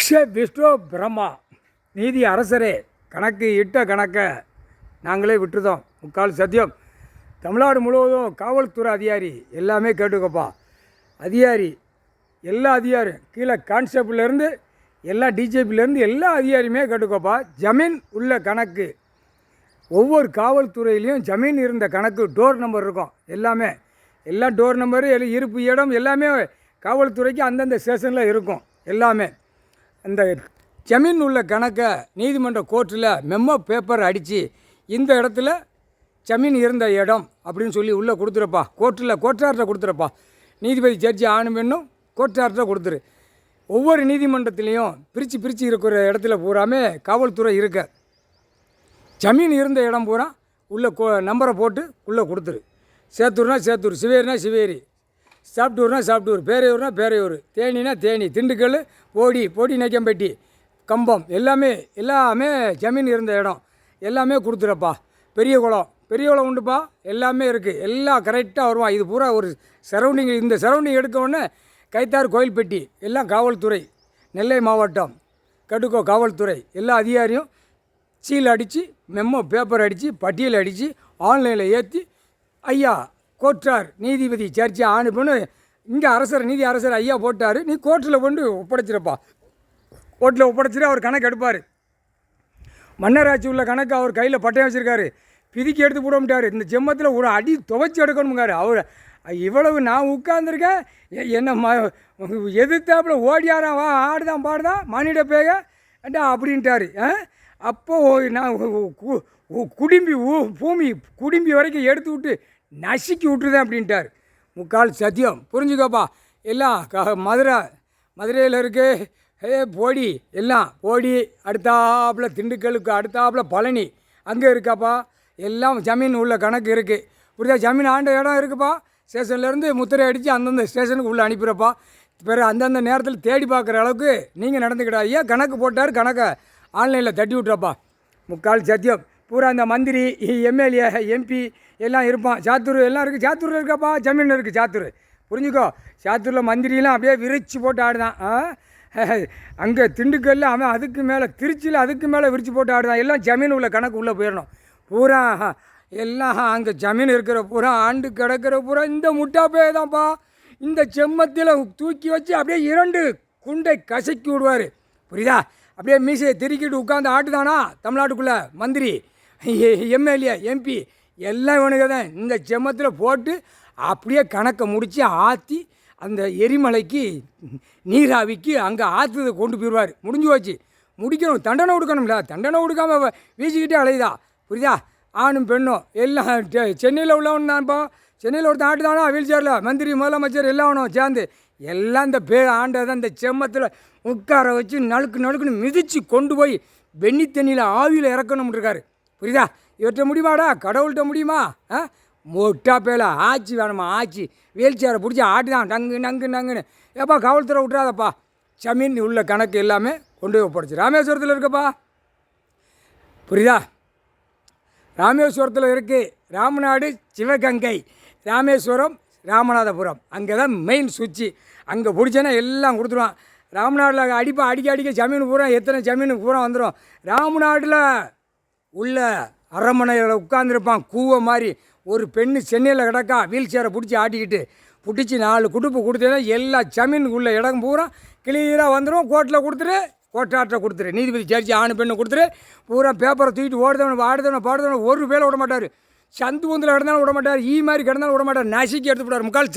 விஷ்ணு பிரம்மா நீதி அரசரே, கணக்கு இட்ட கணக்கை நாங்களே விட்டுருதோம். முக்கால் சத்தியம். தமிழ்நாடு முழுவதும் காவல்துறை அதிகாரி எல்லாமே கேட்டுக்கப்பா. அதிகாரி எல்லா அதிகாரியும் கீழே கான்ஸ்டபிள்லேருந்து எல்லா டிஜிபிலேருந்து எல்லா அதிகாரியுமே கேட்டுக்கப்பா. ஜமீன் உள்ள கணக்கு ஒவ்வொரு காவல்துறையிலையும் ஜமீன் இருந்த கணக்கு டோர் நம்பர் இருக்கும். எல்லா டோர் நம்பரு இருப்பு இடம் எல்லாமே காவல்துறைக்கு அந்தந்த ஸ்டேஷனில் இருக்கும். எல்லாமே அந்த ஜமீன் உள்ள கணக்கை நீதிமன்ற கோர்ட்டில் மெமோ பேப்பர் அடித்து இந்த இடத்துல ஜமீன் இருந்த இடம் அப்படின்னு சொல்லி உள்ளே கொடுத்துருப்பா. கோர்ட்டார்ட்ட கொடுத்துருப்பா. நீதிபதி ஜட்ஜி ஆணும் பெண்ணும் கோர்ட்டார்ட்ட கொடுத்துரு. ஒவ்வொரு நீதிமன்றத்துலேயும் பிரித்து இருக்கிற இடத்துல பூராமே காவல்துறை இருக்க ஜமீன் இருந்த இடம் பூரா உள்ளே நம்பரை போட்டு உள்ளே கொடுத்துரு. சேத்தூர்னா சேத்தூர், சிவேரினா சிவேரி, சாப்டூர்னா சாப்டூர், பேரையூர்னா பேரையூர், தேனினா தேனி, திண்டுக்கல், போடி நைக்கம்பட்டி, கம்பம் எல்லாமே ஜமீன் இருந்த இடம் எல்லாமே கொடுத்துறப்பா. பெரிய குளம் உண்டுப்பா. எல்லாமே இருக்குது. எல்லாம் கரெக்டாக வருவான். இது பூரா ஒரு சரௌண்டிங். இந்த சரௌண்டிங் எடுக்கவுடனே கைத்தார் கோயில்பட்டி எல்லாம் காவல்துறை, நெல்லை மாவட்டம் கடுக்கோ காவல்துறை எல்லா அதிகாரியும் சீல் அடித்து மெமோ பேப்பர் அடித்து பட்டியல் அடித்து ஆன்லைனில் ஏற்றி ஐயா கோர்ட்டார் நீதிபதி சர்ச்சை ஆணுப்புன்னு இங்கே நீதி அரசர் ஐயா போட்டார், நீ கோர்ட்டில் கொண்டு ஒப்படைச்சிருப்பா. கோர்ட்டில் ஒப்படைச்சிட்டு அவர் கணக்கு எடுப்பார். மன்னராட்சி உள்ள கணக்கு அவர் கையில் பட்டம் வச்சுருக்காரு. பிதிக்கி எடுத்து போடமாட்டார். இந்த ஜெம்மத்தில் ஒரு அடி துவைச்சி எடுக்கணுங்காரு. அவர் இவ்வளவு நான் உட்கார்ந்துருக்கேன், என்ன எதிர்த்தாப்பில் ஓடியாரான், வா ஆடுதான் பாடுதான் மானிட பேக ஏண்டா அப்படின்ட்டார். அப்போது நான் பூமி குடிம்பி வரைக்கும் எடுத்து விட்டு நசுக்கி விட்டுருதேன் அப்படின்ட்டார். முக்கால் சத்தியம். புரிஞ்சுக்கப்பா. எல்லாம் மதுரையில் இருக்குது. போடி அடுத்தாப்பில் திண்டுக்கலுக்கு அடுத்தாப்பில் பழனி அங்கே இருக்காப்பா. எல்லாம் ஜமீன் உள்ள கணக்கு இருக்குது. புரியுதா? ஜமீன் ஆண்ட இடம் இருக்குப்பா. ஸ்டேஷன்லேருந்து முத்திரை அடித்து அந்தந்த ஸ்டேஷனுக்கு உள்ளே அனுப்பிடுறப்பா. பிறகு அந்தந்த நேரத்தில் தேடி பார்க்குற அளவுக்கு நீங்கள் நடந்துக்கிட்டா. ஐயா கணக்கு போட்டார், கணக்கை ஆன்லைனில் தட்டி விட்றப்பா. முக்கால் சத்தியம். பூரா அந்த மந்திரி, எம்எல்ஏ, எம்பி எல்லாம் இருப்பான். சாத்தூர் எல்லாம் இருக்குது. சாத்தூரில் இருக்காப்பா. ஜமீன் இருக்குது சாத்தூர். புரிஞ்சுக்கோ. சாத்தூரில் மந்திரியெலாம் அப்படியே விரிச்சு போட்டு ஆடுதான். அங்கே திண்டுக்கல்ல அவன் அதுக்கு மேலே, திருச்சியில் அதுக்கு மேலே விரிச்சு போட்டு ஆடுதான். எல்லாம் ஜமீன் உள்ள கணக்கு உள்ளே போயிடணும். பூரா எல்லாம் அங்கே ஜமீன் இருக்கிற பூரா ஆண்டு கிடக்கிற பூரா இந்த முட்டாப்பே தான்ப்பா. இந்த செம்மத்தில் தூக்கி வச்சு அப்படியே 2 குண்டை கசக்கி விடுவார். புரியுதா? அப்படியே மீசையை திருக்கிட்டு உட்காந்து ஆட்டுதானா தமிழ்நாட்டுக்குள்ளே மந்திரி, எம்எல்ஏ, எம்பி எல்லாம் இவனுக்கு தான். இந்த செம்மத்தில் போட்டு அப்படியே கணக்கை முடித்து ஆற்றி அந்த எரிமலைக்கு நீராவிக்கு அங்கே ஆற்றுதை கொண்டு போயிடுவார். முடிஞ்சு போச்சு. முடிக்கணும். தண்டனை கொடுக்கணும்ல. தண்டனை கொடுக்காம வீசிக்கிட்டே அலையுதா. புரியுதா? ஆணும் பெண்ணும் எல்லாம் சென்னையில் உள்ளவன் தான்ப்பா. சென்னையில் ஒருத்தன் ஆட்டுதானா வீல் சேரில் மந்திரி, முதலமைச்சர் எல்லாம் சேர்ந்து எல்லாம் இந்த ஆண்டதான் இந்த செம்மத்தில் உட்கார வச்சு நழுக்குன்னு மிதித்து கொண்டு போய் வெண்ணி தண்ணியில் ஆவியில் இறக்கணும்னு இருக்காரு. புரியுதா? இவற்றை முடியுமாடா? கடவுள்கிட்ட முடியுமா? மொட்டா பேல ஆச்சி வேணுமா? ஆச்சி வீல் சேரை பிடிச்சி ஆட்டுதான் நங்குன்னு. ஏப்பா காவல்துறை விட்றாதப்பா. ஜமீன் உள்ள கணக்கு எல்லாமே கொண்டு போய் ஒப்படைச்சு. ராமேஸ்வரத்தில் இருக்கப்பா. புரியுதா? ராமேஸ்வரத்தில் இருக்குது. ராமநாடு, சிவகங்கை, ராமேஸ்வரம், ராமநாதபுரம் அங்கே தான் மெயின் சுவிட்சு. அங்கே பிடிச்சேன்னா எல்லாம் கொடுத்துருவான். ராமநாட்டில் அடிக்க ஜமீன் பூரா எத்தனை ஜமீனு பூரா வந்துடும். ராமநாட்டில் உள்ள அரண்மனையில் உட்காந்துருப்பான் கூவ மாதிரி. ஒரு பெண்ணு சென்னையில் கிடக்கா வீல் சேரை பிடிச்சி ஆட்டிக்கிட்டு 4 குடுப்பு கொடுத்தேன்னா எல்லா ஜமீனுக்கு உள்ள இடம் பூரா கிளியராக வந்துடும். கோர்ட்டார்ட்ட கொடுத்துரு. நீதிபதி ஜட்ஜி ஆணு பெண்ணு கொடுத்துரு. பூரா பேப்பரை தூக்கிட்டு ஆடுதவனை பாடுதவனை ஒரு வேலை விட மாட்டார். சந்து பொந்தில் கிடந்தாலும் விட மாட்டார். மாதிரி கிடந்தாலும் விட மாட்டார். நசுக்கி எடுத்து போட்டார். முக்கால்